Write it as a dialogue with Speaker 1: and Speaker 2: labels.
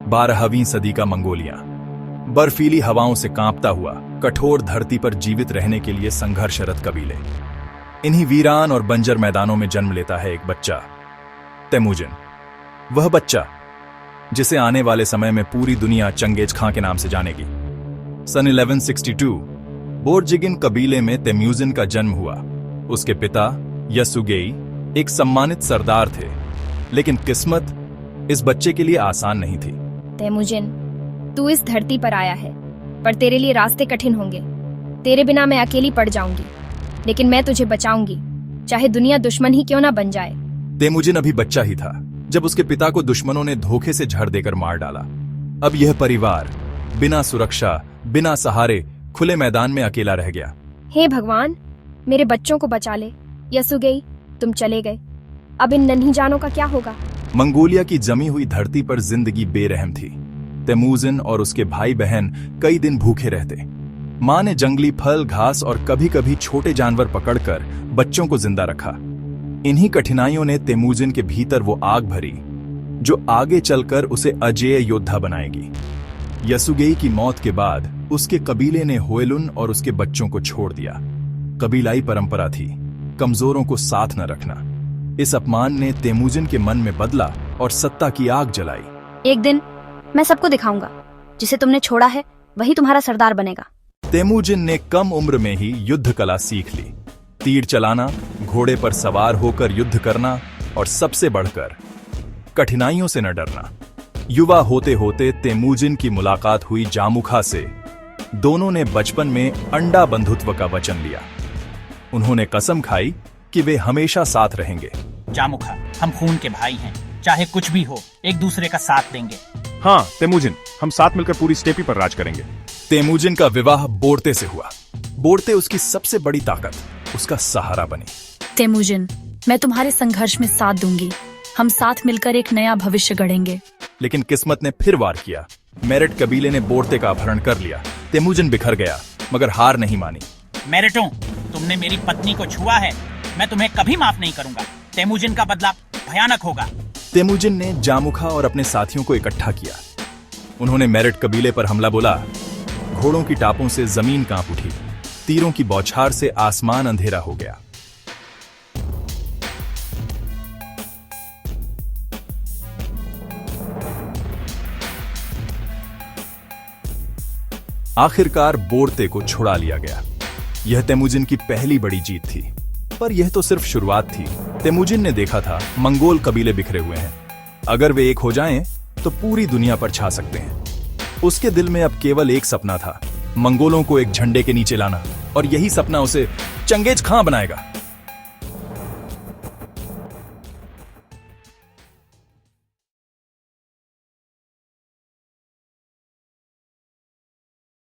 Speaker 1: 12वीं सदी का मंगोलिया बर्फीली हवाओं से कांपता हुआ कठोर धरती पर जीवित रहने के लिए संघर्षरत कबीले। इन्हीं वीरान और बंजर मैदानों में जन्म लेता है एक बच्चा, तेमुजिन। वह बच्चा जिसे आने वाले समय में पूरी दुनिया चंगेज खां के नाम से जानेगी। सन 1162 बोर्जिगिन कबीले में तेमुजिन का जन्म हुआ। उसके पिता यासुगेई एक सम्मानित सरदार थे, लेकिन किस्मत इस बच्चे के लिए आसान नहीं थी।
Speaker 2: तेमुजिन, तू इस धरती पर आया है, पर तेरे लिए रास्ते कठिन होंगे। तेरे बिना मैं अकेली पड़ जाऊंगी, लेकिन मैं तुझे बचाऊंगी, चाहे दुनिया दुश्मन ही क्यों ना बन जाए।
Speaker 1: तेमुजिन अभी बच्चा ही था जब उसके पिता को दुश्मनों ने धोखे से झड़ देकर मार डाला। अब यह परिवार बिना सुरक्षा, बिना सहारे खुले मैदान में अकेला रह गया।
Speaker 2: हे भगवान, मेरे बच्चों को बचा ले। यासुगेई, तुम चले गए, अब इन नन्ही जानों का क्या होगा?
Speaker 1: मंगोलिया की जमी हुई धरती पर जिंदगी बेरहम थी। तेमुजिन और उसके भाई बहन कई दिन भूखे रहते। मां ने जंगली फल, घास और कभी कभी छोटे जानवर पकड़कर बच्चों को जिंदा रखा। इन्हीं कठिनाइयों ने तेमुजिन के भीतर वो आग भरी जो आगे चलकर उसे अजेय योद्धा बनाएगी। यासुगेई की मौत के बाद उसके कबीले ने होयलुन और उसके बच्चों को छोड़ दिया। कबीलाई परंपरा थी कमजोरों को साथ न रखना। इस अपमान ने तेमुजिन के मन में बदला और सत्ता की आग जलाई।
Speaker 3: एक दिन मैं सबको दिखाऊंगा, जिसे तुमने छोड़ा है वही तुम्हारा सरदार बनेगा।
Speaker 1: तेमुजिन ने कम उम्र में ही युद्ध कला सीख ली। तीर चलाना, घोड़े पर सवार होकर युद्ध करना और सबसे बढ़कर कठिनाइयों से न डरना। युवा होते होते तेमुजिन की मुलाकात हुई जामुखा से। दोनों ने बचपन में अंडा बंधुत्व का वचन लिया। उन्होंने कसम खाई कि वे हमेशा साथ रहेंगे।
Speaker 4: जामुखा, हम खून के भाई हैं, चाहे कुछ भी हो एक दूसरे का साथ देंगे।
Speaker 5: हाँ तेमुजिन, हम साथ मिलकर पूरी स्टेपी पर राज करेंगे।
Speaker 1: तेमुजिन का विवाह बोर्ते से हुआ। बोर्ते उसकी सबसे बड़ी ताकत, उसका सहारा बनी।
Speaker 3: तेमुजिन, मैं तुम्हारे संघर्ष में साथ दूंगी। हम साथ मिलकर एक नया भविष्य गढ़ेंगे।
Speaker 1: लेकिन किस्मत ने फिर वार किया। मेरिट कबीले ने बोर्ते का अपहरण कर लिया। तेमुजिन बिखर गया, मगर हार नहीं मानी।
Speaker 4: मेरिटों, तुमने मेरी पत्नी को छुआ है, मैं तुम्हें कभी माफ नहीं करूंगा। तेमुजिन का बदला भयानक होगा।
Speaker 1: तेमुजिन ने जामुखा और अपने साथियों को इकट्ठा किया। उन्होंने मेरिट कबीले पर हमला बोला। घोड़ों की टापों से जमीन कांप उठी, तीरों की बौछार से आसमान अंधेरा हो गया। आखिरकार बोर्ते को छुड़ा लिया गया। यह तेमुजिन की पहली बड़ी जीत थी, पर यह तो सिर्फ शुरुआत थी। तेमुजिन ने देखा था मंगोल कबीले बिखरे हुए हैं, अगर वे एक हो जाएं तो पूरी दुनिया पर छा सकते हैं। उसके दिल में अब केवल एक सपना था, मंगोलों को एक झंडे के नीचे लाना, और यही सपना उसे चंगेज खां बनाएगा।